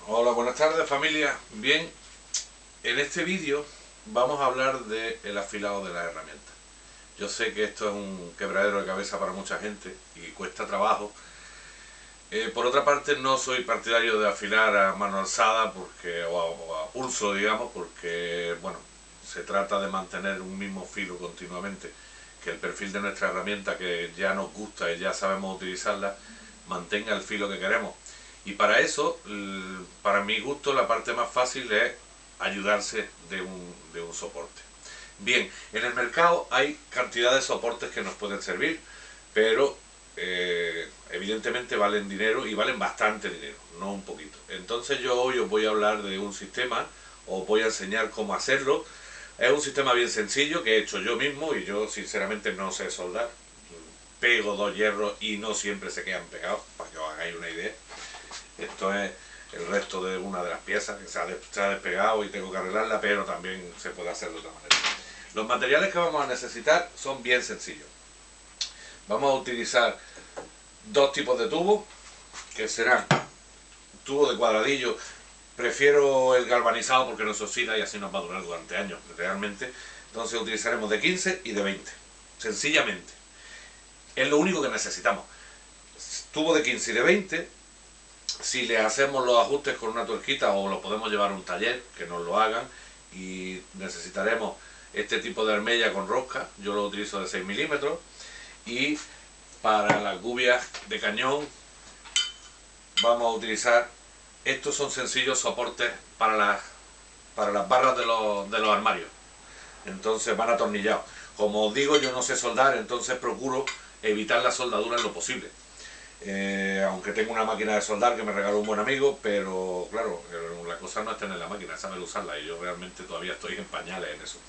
Hola, buenas tardes familia. Bien, en este vídeo vamos a hablar del afilado de las herramientas. Yo sé que esto es un quebradero de cabeza para mucha gente y cuesta trabajo. Por otra parte, no soy partidario de afilar a mano alzada o a pulso, digamos, porque bueno, se trata de mantener un mismo filo continuamente, que el perfil de nuestra herramienta, que ya nos gusta y ya sabemos utilizarla, mantenga el filo que queremos. Y para eso, para mi gusto, la parte más fácil es ayudarse de un soporte. Bien, en el mercado hay cantidad de soportes que nos pueden servir, pero evidentemente valen dinero y valen bastante dinero, no un poquito. Entonces yo hoy os voy a hablar de un sistema, os voy a enseñar cómo hacerlo. Es un sistema bien sencillo que he hecho yo mismo y yo sinceramente no sé soldar. Pego dos hierros y no siempre se quedan pegados, para que os hagáis una idea. Esto es el resto de una de las piezas que se ha despegado y tengo que arreglarla, pero también se puede hacer de otra manera. Los materiales que vamos a necesitar son bien sencillos. Vamos a utilizar dos tipos de tubos, que serán tubo de cuadradillo. Prefiero el galvanizado porque no se oxida y así nos va a durar durante años realmente. Entonces utilizaremos de 15 y de 20, sencillamente. Es lo único que necesitamos. Tubo de 15 y de 20. Si le hacemos los ajustes con una tuerquita o lo podemos llevar a un taller que nos lo hagan, y necesitaremos este tipo de armella con rosca. Yo lo utilizo de 6 milímetros. Y para las gubias de cañón vamos a utilizar, estos son sencillos soportes para las barras de los armarios, entonces van atornillados. Como os digo, yo no sé soldar, entonces procuro evitar la soldadura en lo posible. Aunque tengo una máquina de soldar que me regaló un buen amigo, pero claro, la cosa no es tener la máquina, es saber usarla, y yo realmente todavía estoy en pañales en eso.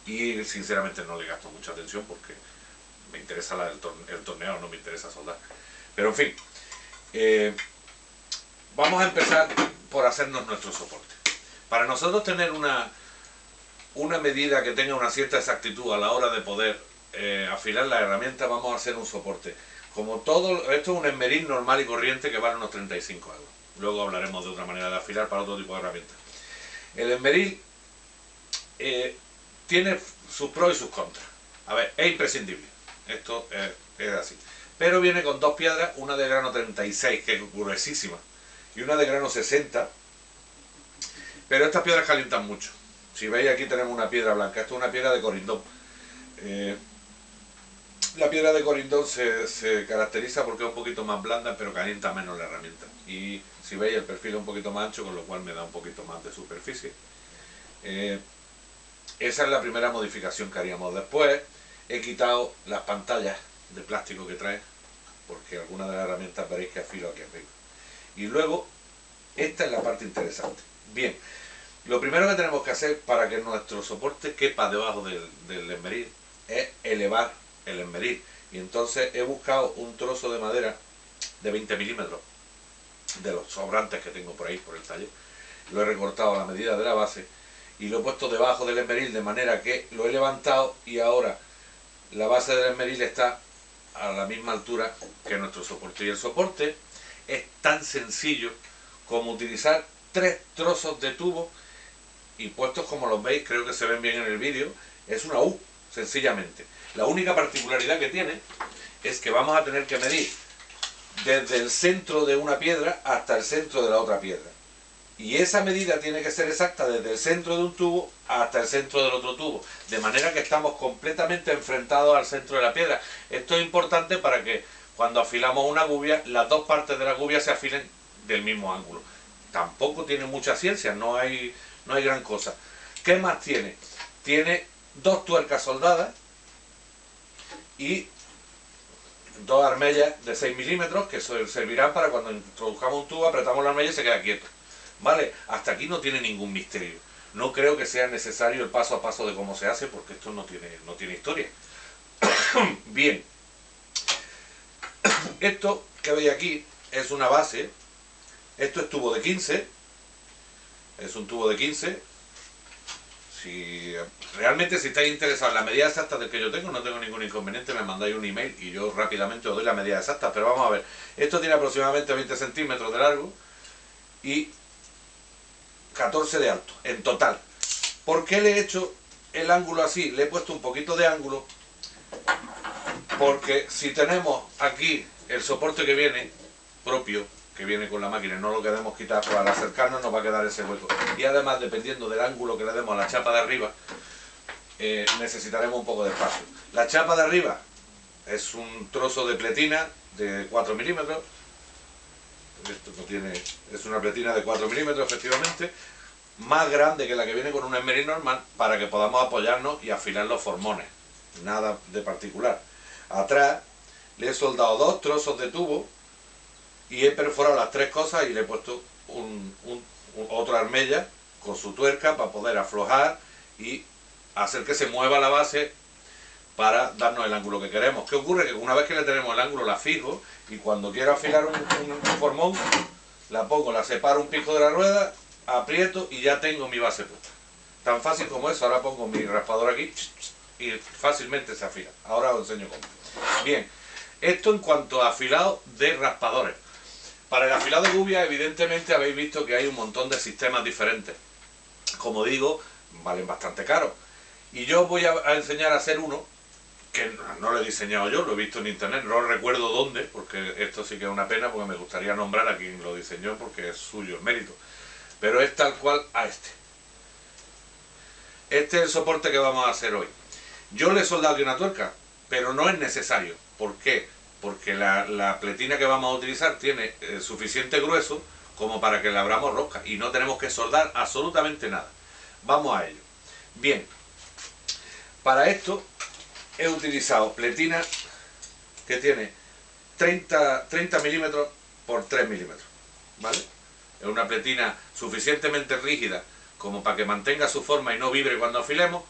Y sinceramente no le gasto mucha atención porque me interesa el torneo, no me interesa soldar. Pero en fin, vamos a empezar por hacernos nuestro soporte. Para nosotros tener una medida que tenga una cierta exactitud a la hora de poder afilar la herramienta, vamos a hacer un soporte. Como todo, esto es un esmeril normal y corriente que vale unos 35 euros. Luego hablaremos de otra manera de afilar para otro tipo de herramientas. El esmeril tiene sus pros y sus contras. A ver, es imprescindible. Esto es así. Pero viene con dos piedras, una de grano 36, que es gruesísima, y una de grano 60. Pero estas piedras calientan mucho. Si veis, aquí tenemos una piedra blanca. Esto es una piedra de corindón. La piedra de corindón se caracteriza porque es un poquito más blanda, pero calienta menos la herramienta. Y si veis, el perfil es un poquito más ancho, con lo cual me da un poquito más de superficie. Esa es la primera modificación que haríamos. Después he quitado las pantallas de plástico que trae, porque algunas de las herramientas veréis que afilo aquí arriba. Y luego, esta es la parte interesante. Bien, lo primero que tenemos que hacer para que nuestro soporte quepa debajo del esmeril es elevar el esmeril. Y entonces he buscado un trozo de madera de 20 milímetros, de los sobrantes que tengo por ahí, por el taller. Lo he recortado a la medida de la base y lo he puesto debajo del esmeril, de manera que lo he levantado y ahora la base del esmeril está a la misma altura que nuestro soporte. Y el soporte es tan sencillo como utilizar 3 trozos de tubo y puestos como los veis, creo que se ven bien en el vídeo. Es una U, sencillamente. La única particularidad que tiene es que vamos a tener que medir desde el centro de una piedra hasta el centro de la otra piedra. Y esa medida tiene que ser exacta desde el centro de un tubo hasta el centro del otro tubo, de manera que estamos completamente enfrentados al centro de la piedra. Esto es importante para que cuando afilamos una gubia, las dos partes de la gubia se afilen del mismo ángulo. Tampoco tiene mucha ciencia, no hay gran cosa. ¿Qué más tiene? Tiene 2 tuercas soldadas y 2 armellas de 6 milímetros que servirán para cuando introduzcamos un tubo, apretamos la armella y se queda quieto. ¿Vale? Hasta aquí no tiene ningún misterio. No creo que sea necesario el paso a paso de cómo se hace, porque esto no tiene historia. Bien. Esto que veis aquí es una base. Esto es tubo de 15. Es un tubo de 15. Realmente si estáis interesados en la medida exacta del que yo tengo, no tengo ningún inconveniente, me mandáis un email y yo rápidamente os doy la medida exacta. Pero vamos a ver. Esto tiene aproximadamente 20 centímetros de largo y 14 de alto, en total. ¿Por qué le he hecho el ángulo así? Le he puesto un poquito de ángulo, porque si tenemos aquí el soporte que viene, propio, que viene con la máquina, no lo queremos quitar, pues al acercarnos nos va a quedar ese hueco. Y además, dependiendo del ángulo que le demos a la chapa de arriba, necesitaremos un poco de espacio. La chapa de arriba es un trozo de pletina de 4 milímetros. Esto no tiene, es una pletina de 4 milímetros efectivamente, más grande que la que viene con un esmeril normal, para que podamos apoyarnos y afilar los formones. Nada de particular. Atrás le he soldado 2 trozos de tubo y he perforado las 3 cosas y le he puesto otra armella con su tuerca para poder aflojar y hacer que se mueva la base para darnos el ángulo que queremos. ¿Qué ocurre? Que una vez que le tenemos el ángulo la fijo y cuando quiero afilar un formón la pongo, la separo un pico de la rueda, aprieto y ya tengo mi base puesta. Tan fácil como eso. Ahora pongo mi raspador aquí y fácilmente se afila. Ahora os enseño cómo. Bien, esto en cuanto a afilado de raspadores. Para el afilado de gubia, evidentemente habéis visto que hay un montón de sistemas diferentes. Como digo, valen bastante caros. Y yo os voy a enseñar a hacer uno que no lo he diseñado yo, lo he visto en internet, no recuerdo dónde, porque esto sí que es una pena, porque me gustaría nombrar a quien lo diseñó, porque es suyo el mérito. Pero es tal cual a este. Este es el soporte que vamos a hacer hoy. Yo le he soldado aquí una tuerca, pero no es necesario. ¿Por qué? Porque la pletina que vamos a utilizar tiene suficiente grueso como para que le abramos rosca y no tenemos que soldar absolutamente nada. Vamos a ello. Bien, para esto he utilizado pletina que tiene 30 milímetros por 3 milímetros, ¿vale? Es una pletina suficientemente rígida como para que mantenga su forma y no vibre cuando afilemos,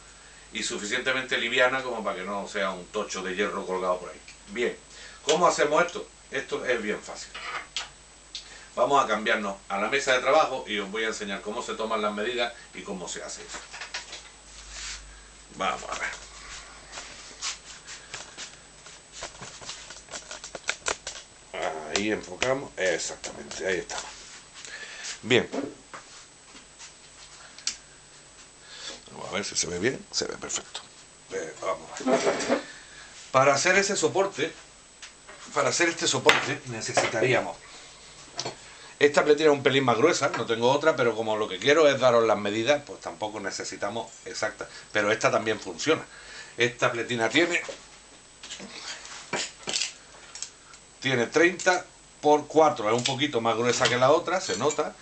y suficientemente liviana como para que no sea un tocho de hierro colgado por ahí. Bien, ¿cómo hacemos esto? Esto es bien fácil. Vamos a cambiarnos a la mesa de trabajo y os voy a enseñar cómo se toman las medidas y cómo se hace eso. Vamos a ver. Ahí enfocamos, exactamente, ahí estamos. Bien. Vamos a ver si se ve bien, se ve perfecto. Vamos a ver. Para hacer ese soporte, para hacer este soporte necesitaríamos esta pletina un pelín más gruesa, no tengo otra, pero como lo que quiero es daros las medidas, pues tampoco necesitamos exactas, pero esta también funciona. Esta pletina tiene 30 por 4, es un poquito más gruesa que la otra, se nota,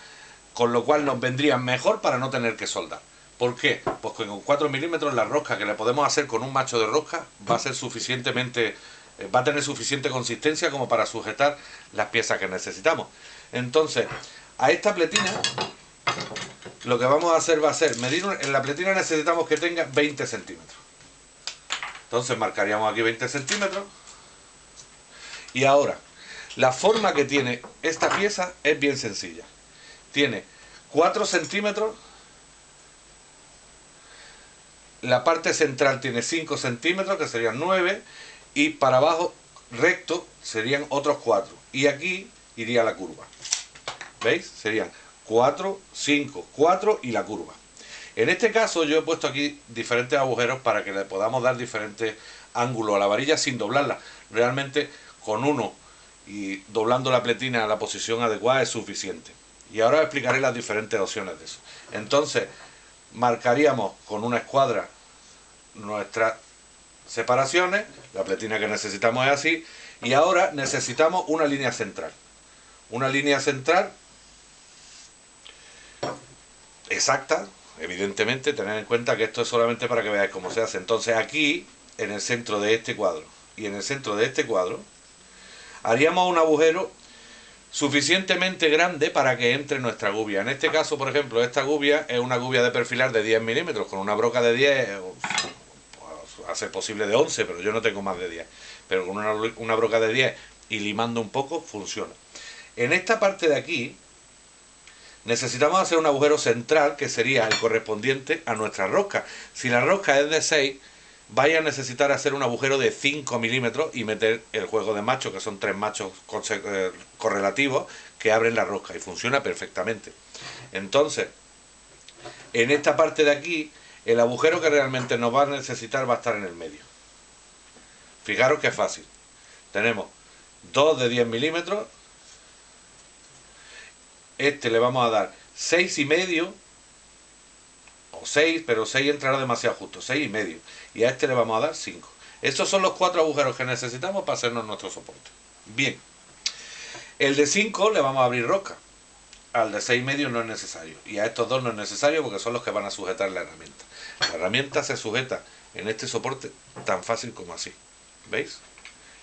con lo cual nos vendría mejor para no tener que soldar. ¿Por qué? Pues que con 4 milímetros la rosca que le podemos hacer con un macho de rosca va a ser suficientemente, va a tener suficiente consistencia como para sujetar las piezas que necesitamos. Entonces, a esta pletina lo que vamos a hacer va a ser medir, en la pletina necesitamos que tenga 20 centímetros. Entonces marcaríamos aquí 20 centímetros. Y ahora, la forma que tiene esta pieza es bien sencilla. Tiene 4 centímetros, la parte central tiene 5 centímetros, que serían 9, y para abajo recto serían otros 4. Y aquí iría la curva. ¿Veis? Serían 4, 5, 4 y la curva. En este caso yo he puesto aquí diferentes agujeros para que le podamos dar diferentes ángulos a la varilla sin doblarla. Realmente con uno y doblando la pletina a la posición adecuada es suficiente. Y ahora os explicaré las diferentes opciones de eso. Entonces, marcaríamos con una escuadra nuestras separaciones. La pletina que necesitamos es así. Y ahora necesitamos una línea central. Una línea central exacta, evidentemente, tened en cuenta que esto es solamente para que veáis cómo se hace. Entonces aquí, en el centro de este cuadro y en el centro de este cuadro, haríamos un agujero suficientemente grande para que entre nuestra gubia. En este caso, por ejemplo, esta gubia es una gubia de perfilar de 10 milímetros, con una broca de 10, a ser posible de 11, pero yo no tengo más de 10. Pero con una broca de 10 y limando un poco, funciona. En esta parte de aquí, necesitamos hacer un agujero central que sería el correspondiente a nuestra rosca. Si la rosca es de 6, vais a necesitar hacer un agujero de 5 milímetros y meter el juego de machos, que son 3 machos correlativos que abren la rosca y funciona perfectamente. Entonces, En esta parte de aquí, el agujero que realmente nos va a necesitar va a estar en el medio. Fijaros que es fácil. Tenemos dos de 10 milímetros. Este le vamos a dar 6,5 o 6, pero 6 entrará demasiado justo, 6,5. Y a este le vamos a dar 5. Estos son los 4 agujeros que necesitamos para hacernos nuestro soporte. Bien. El de 5 le vamos a abrir rosca. Al de 6,5 no es necesario. Y a estos dos no es necesario porque son los que van a sujetar la herramienta. La herramienta se sujeta en este soporte tan fácil como así. ¿Veis?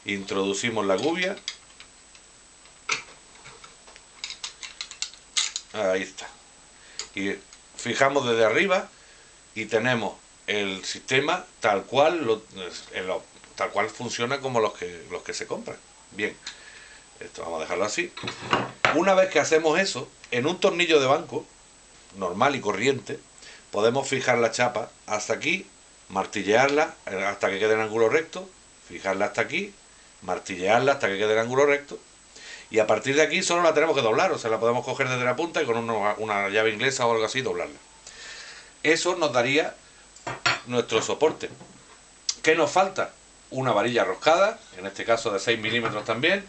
Introducimos la gubia. Ahí está. Y fijamos desde arriba y tenemos el sistema tal cual tal cual funciona como los que se compran. Bien. Esto vamos a dejarlo así. Una vez que hacemos eso, en un tornillo de banco normal y corriente, podemos fijar la chapa hasta aquí, martillearla hasta que quede en ángulo recto, fijarla hasta aquí, martillearla hasta que quede en ángulo recto, y a partir de aquí solo la tenemos que doblar, o sea, la podemos coger desde la punta y con una llave inglesa o algo así doblarla. Eso nos daría nuestro soporte. ¿Qué nos falta? Una varilla roscada, en este caso de 6 milímetros también,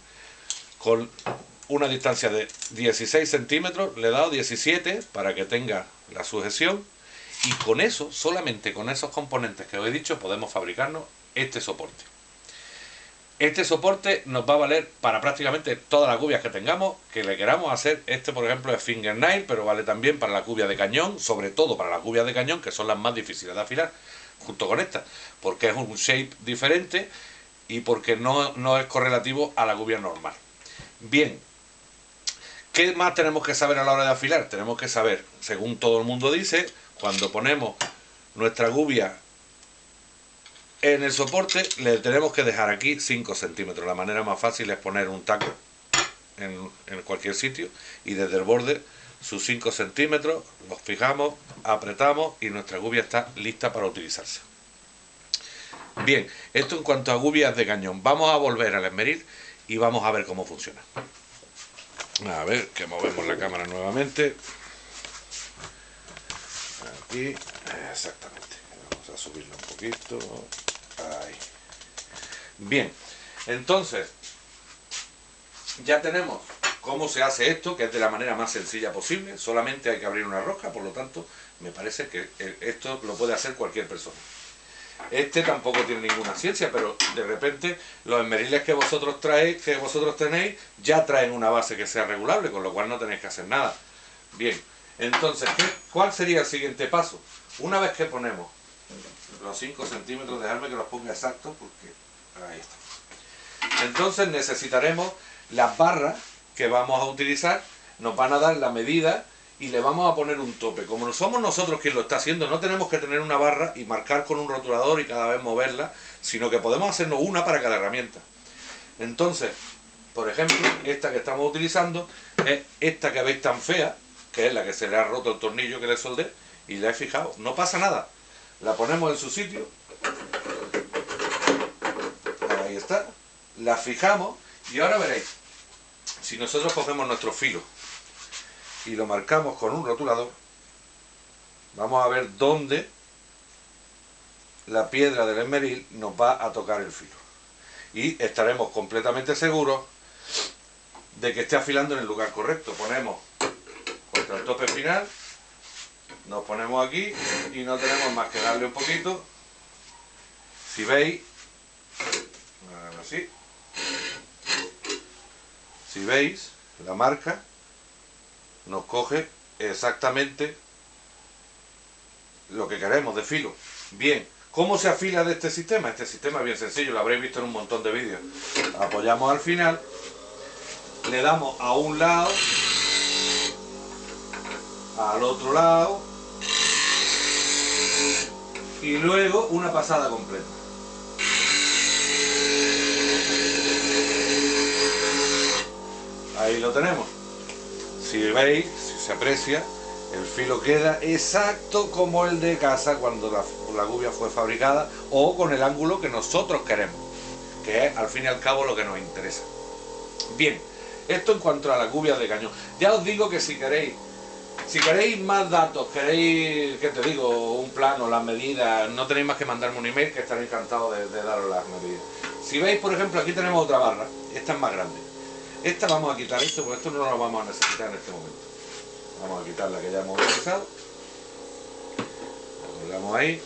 con una distancia de 16 centímetros, le he dado 17 para que tenga la sujeción, y con eso, solamente con esos componentes que os he dicho, podemos fabricarnos este soporte. Este soporte nos va a valer para prácticamente todas las gubias que tengamos, que le queramos hacer. Este, por ejemplo, es fingernail, pero vale también para la cubia de cañón, sobre todo para las gubias de cañón, que son las más difíciles de afilar, junto con esta, porque es un shape diferente y porque no es correlativo a la gubia normal. Bien, ¿qué más tenemos que saber a la hora de afilar? Tenemos que saber, según todo el mundo dice, cuando ponemos nuestra gubia en el soporte, le tenemos que dejar aquí 5 centímetros. La manera más fácil es poner un taco en cualquier sitio y desde el borde sus 5 centímetros los fijamos, apretamos y nuestra gubia está lista para utilizarse. Bien, esto en cuanto a gubias de cañón. Vamos a volver al esmeril y vamos a ver cómo funciona. A ver, que movemos la cámara nuevamente. Aquí, exactamente. Vamos a subirlo un poquito. Ahí. Bien, entonces, ya tenemos cómo se hace esto, que es de la manera más sencilla posible. Solamente hay que abrir una rosca, por lo tanto, me parece que esto lo puede hacer cualquier persona. Este tampoco tiene ninguna ciencia, pero de repente los esmeriles que vosotros tenéis, ya traen una base que sea regulable, con lo cual no tenéis que hacer nada. Bien, entonces, ¿cuál sería el siguiente paso? Una vez que ponemos los 5 centímetros, dejadme que los ponga exactos, porque ahí está. Entonces necesitaremos las barras que vamos a utilizar, nos van a dar la medida y le vamos a poner un tope. Como no somos nosotros quien lo está haciendo, no tenemos que tener una barra y marcar con un rotulador y cada vez moverla, sino que podemos hacernos una para cada herramienta. Entonces, por ejemplo, esta que estamos utilizando es esta que veis tan fea, que es la que se le ha roto el tornillo que le soldé, y la he fijado. No pasa nada. La ponemos en su sitio. Ahí está. La fijamos y ahora veréis. Si nosotros cogemos nuestro filo y lo marcamos con un rotulador, vamos a ver dónde la piedra del esmeril nos va a tocar el filo. Y estaremos completamente seguros de que esté afilando en el lugar correcto. Ponemos contra el tope final, nos ponemos aquí y no tenemos más que darle un poquito. Si veis, así, si veis, la marca nos coge exactamente lo que queremos de filo. Bien, ¿cómo se afila de este sistema? Este sistema es bien sencillo, lo habréis visto en un montón de vídeos. Apoyamos al final, le damos a un lado, al otro lado y luego una pasada completa. Ahí lo tenemos. Si veis, si se aprecia, el filo queda exacto como el de casa cuando la gubia fue fabricada, o con el ángulo que nosotros queremos, que es al fin y al cabo lo que nos interesa. Bien, esto en cuanto a las gubias de cañón. Ya os digo que si queréis Si queréis más datos, queréis, ¿qué te digo? Un plano, las medidas, no tenéis más que mandarme un email que estaré encantado de daros las medidas. Si veis, por ejemplo, aquí tenemos otra barra, esta es más grande. Esta vamos a quitar esto, porque esto no lo vamos a necesitar en este momento. Vamos a quitar la que ya hemos utilizado. La colgamos ahí.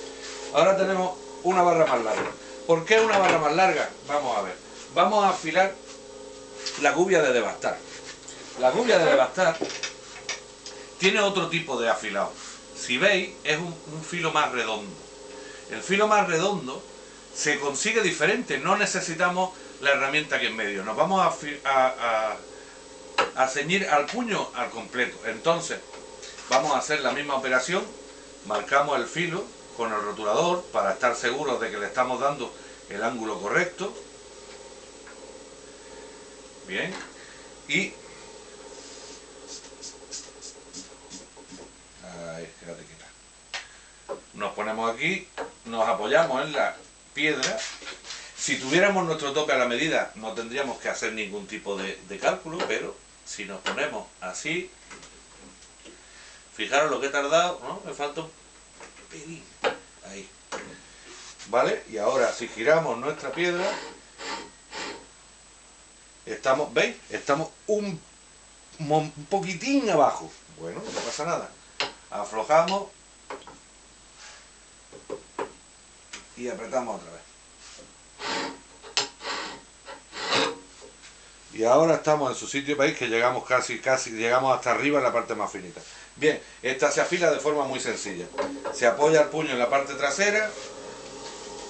Ahora tenemos una barra más larga. ¿Por qué una barra más larga? Vamos a ver. Vamos a afilar la gubia de devastar. La gubia de devastar tiene otro tipo de afilado. Si veis, es un filo más redondo. El filo más redondo se consigue diferente. No necesitamos la herramienta aquí en medio. Nos vamos a ceñir al puño al completo. Entonces, vamos a hacer la misma operación. Marcamos el filo con el rotulador para estar seguros de que le estamos dando el ángulo correcto. Bien. Y quédate quieta. Nos ponemos aquí, nos apoyamos en la piedra. Si tuviéramos nuestro tope a la medida no tendríamos que hacer ningún tipo de cálculo, pero si nos ponemos así, fijaros lo que he tardado, ¿no? Me falta un pelín. Ahí. ¿Vale? Y ahora si giramos nuestra piedra, estamos, ¿veis? Estamos un poquitín abajo. Bueno, no pasa nada. Aflojamos y apretamos otra vez. Y ahora estamos en su sitio, veis que llegamos casi llegamos hasta arriba en la parte más finita. Bien, esta se afila de forma muy sencilla. Se apoya el puño en la parte trasera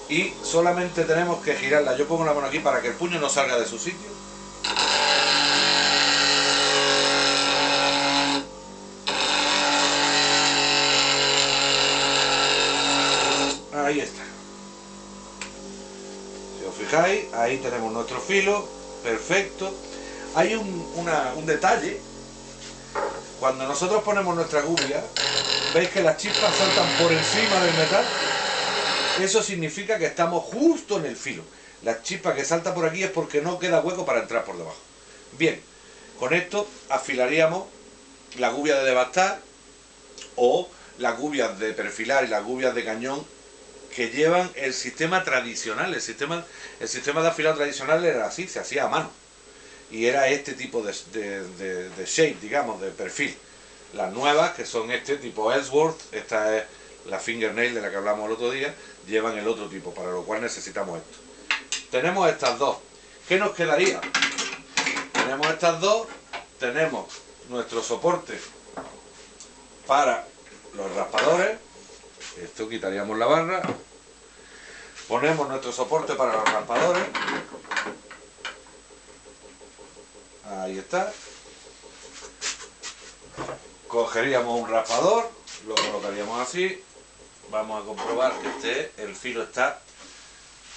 y solamente tenemos que girarla. Yo pongo la mano aquí para que el puño no salga de su sitio. Ahí está. Si os fijáis, ahí tenemos nuestro filo, perfecto. Hay un detalle. Cuando nosotros ponemos nuestra gubia, veis que las chispas saltan por encima del metal. Eso significa que estamos justo en el filo. La chispa que salta por aquí es porque no queda hueco para entrar por debajo. Bien, con esto afilaríamos la gubia de devastar o las gubias de perfilar y las gubias de cañón que llevan el sistema tradicional. El sistema de afilado tradicional era así, se hacía a mano. Y era este tipo de shape, digamos, de perfil. Las nuevas, que son este tipo Ellsworth, esta es la fingernail de la que hablamos el otro día, llevan el otro tipo, para lo cual necesitamos esto. Tenemos estas dos. ¿Qué nos quedaría? Tenemos estas dos, tenemos nuestro soporte para los raspadores. Esto quitaríamos la barra. Ponemos nuestro soporte para los raspadores. Ahí está. Cogeríamos un raspador, lo colocaríamos así. Vamos a comprobar que el filo está.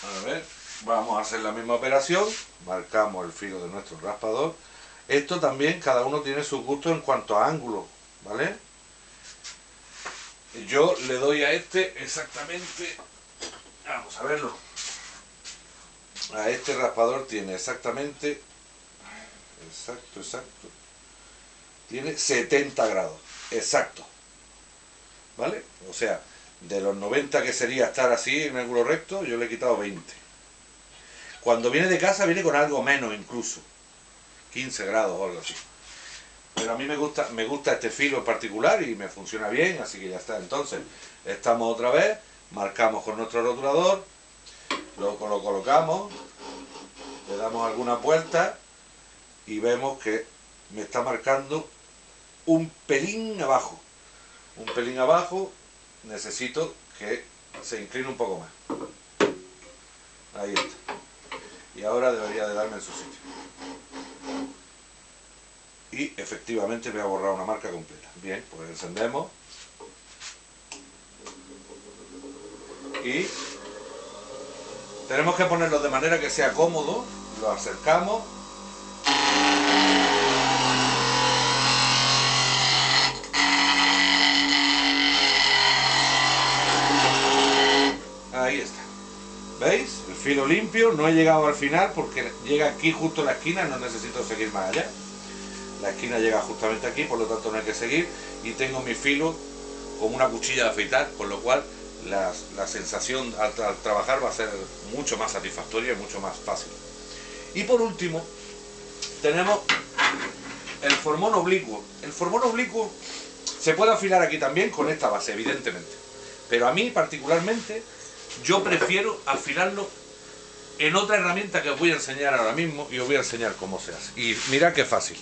A ver, vamos a hacer la misma operación. Marcamos el filo de nuestro raspador. Esto también, cada uno tiene su gusto en cuanto a ángulo, ¿vale? Yo le doy a este exactamente, vamos a verlo, a este raspador tiene exactamente, exacto, tiene 70 grados, exacto, ¿vale? O sea, de los 90 que sería estar así en ángulo recto, yo le he quitado 20. Cuando viene de casa viene con algo menos incluso, 15 grados o algo así. Pero a mí me gusta este filo en particular y me funciona bien, así que ya está. Entonces, estamos otra vez, marcamos con nuestro rotulador, lo colocamos, le damos alguna vuelta y vemos que me está marcando un pelín abajo. Un pelín abajo, necesito que se incline un poco más. Ahí está. Y ahora debería de darme en su sitio. Y efectivamente me ha borrado una marca completa. Bien, pues encendemos. Y tenemos que ponerlo de manera que sea cómodo. Lo acercamos. Ahí está. ¿Veis? El filo limpio. No he llegado al final porque llega aquí justo a la esquina. No necesito seguir más allá. la esquina llega justamente aquí, por lo tanto no hay que seguir, y tengo mi filo como una cuchilla de afeitar, con lo cual la sensación al trabajar va a ser mucho más satisfactoria y mucho más fácil. Y por último tenemos el formón oblicuo. El formón oblicuo se puede afilar aquí también con esta base, evidentemente, pero a mí particularmente yo prefiero afilarlo en otra herramienta que os voy a enseñar ahora mismo, y os voy a enseñar cómo se hace. Y mirad qué fácil.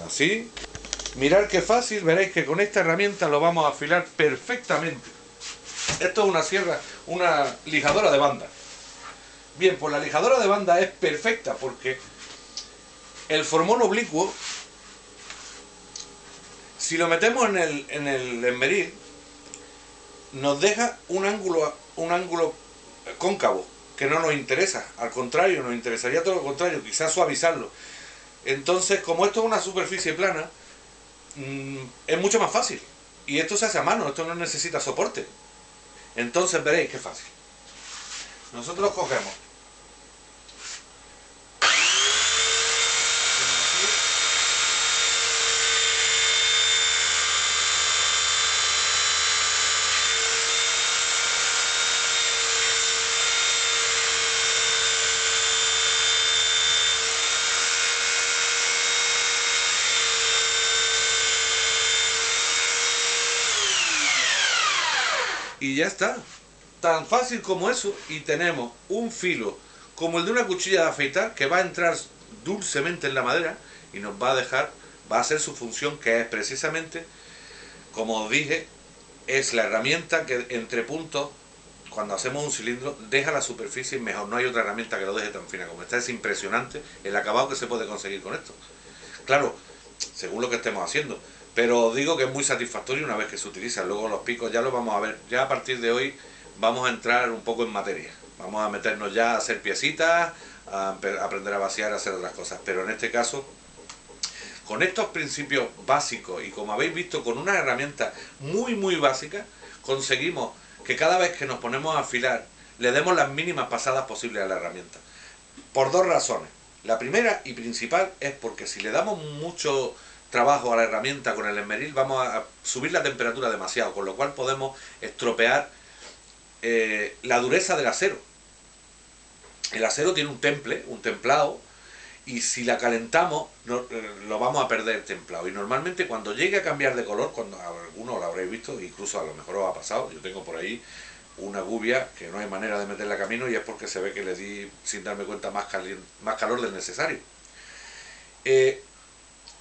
Así. Mirad qué fácil, veréis que con esta herramienta lo vamos a afilar perfectamente. Esto es una sierra, una lijadora de banda. Bien, pues la lijadora de banda es perfecta porque el formón oblicuo, si lo metemos en el esmeril, nos deja un ángulo cóncavo, que no nos interesa. Al contrario, nos interesaría todo lo contrario, quizás suavizarlo. Entonces, como esto es una superficie plana, es mucho más fácil. Y esto se hace a mano, esto no necesita soporte. Entonces veréis qué fácil. Nosotros cogemos y ya está. Tan fácil como eso, y tenemos un filo como el de una cuchilla de afeitar que va a entrar dulcemente en la madera y nos va a dejar, va a hacer su función, que es precisamente, como os dije, es la herramienta que entre puntos, cuando hacemos un cilindro, deja la superficie mejor. No hay otra herramienta que lo deje tan fina como esta. Es impresionante el acabado que se puede conseguir con esto. Claro, según lo que estemos haciendo, pero os digo que es muy satisfactorio una vez que se utiliza. Luego los picos ya los vamos a ver. Ya a partir de hoy vamos a entrar un poco en materia. Vamos a meternos ya a hacer piecitas, a aprender a vaciar, a hacer otras cosas. Pero en este caso, con estos principios básicos y como habéis visto, con una herramienta muy básica, conseguimos que cada vez que nos ponemos a afilar le demos las mínimas pasadas posibles a la herramienta. Por dos razones. La primera y principal es porque si le damos mucho trabajo a la herramienta con el esmeril, vamos a subir la temperatura demasiado, con lo cual podemos estropear la dureza del acero. El acero tiene un temple, un templado, y si la calentamos lo vamos a perder templado. Y normalmente cuando llegue a cambiar de color, cuando algunos lo habréis visto, incluso a lo mejor os ha pasado, yo tengo por ahí una gubia que no hay manera de meterla a camino, y es porque se ve que le di, sin darme cuenta, más calor del necesario.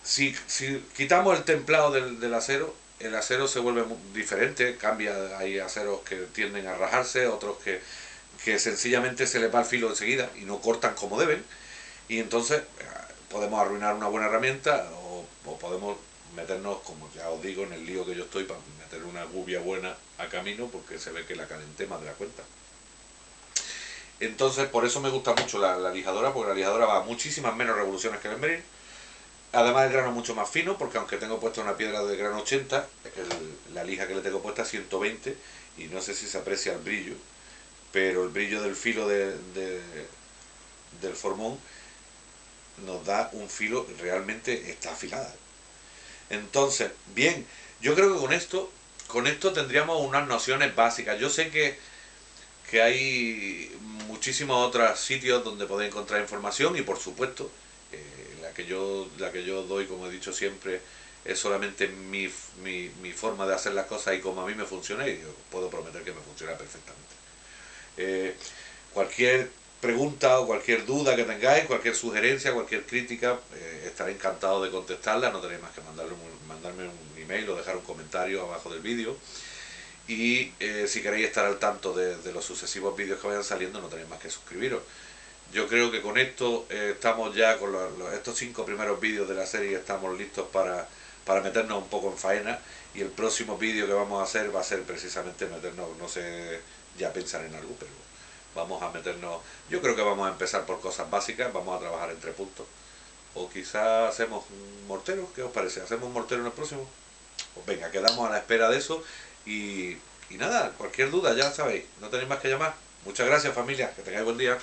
Si quitamos el templado del acero, el acero se vuelve diferente, cambia. Hay aceros que tienden a rajarse, otros que sencillamente se les va el filo enseguida y no cortan como deben, y entonces podemos arruinar una buena herramienta, o podemos meternos, como ya os digo, en el lío que yo estoy para meter una gubia buena a camino, porque se ve que la calenté más de la cuenta. Entonces por eso me gusta mucho la lijadora, porque la lijadora va a muchísimas menos revoluciones que el esmeril. Además el grano es mucho más fino, porque aunque tengo puesto una piedra de grano 80, la lija que le tengo puesta es 120, y no sé si se aprecia el brillo, pero el brillo del filo del formón nos da un filo, realmente está afilada. Entonces, bien, yo creo que con esto tendríamos unas nociones básicas. Yo sé que hay muchísimos otros sitios donde podéis encontrar información, y por supuesto la que yo doy, como he dicho siempre, es solamente mi forma de hacer las cosas y como a mí me funciona, y yo puedo prometer que me funciona perfectamente. Cualquier pregunta o cualquier duda que tengáis, cualquier sugerencia, cualquier crítica, estaré encantado de contestarla. No tenéis más que mandarme un email o dejar un comentario abajo del vídeo. Y si queréis estar al tanto de los sucesivos vídeos que vayan saliendo, no tenéis más que suscribiros. Yo creo que con esto estamos ya con estos 5 primeros vídeos de la serie, estamos listos para meternos un poco en faena, y el próximo vídeo que vamos a hacer va a ser precisamente meternos, no sé, ya pensar en algo, pero vamos a meternos, yo creo que vamos a empezar por cosas básicas, vamos a trabajar entre puntos, o quizás hacemos un mortero. ¿Qué os parece? ¿Hacemos un mortero en el próximo? Pues venga, quedamos a la espera de eso, y nada, cualquier duda ya sabéis, no tenéis más que llamar. Muchas gracias, familia, que tengáis buen día.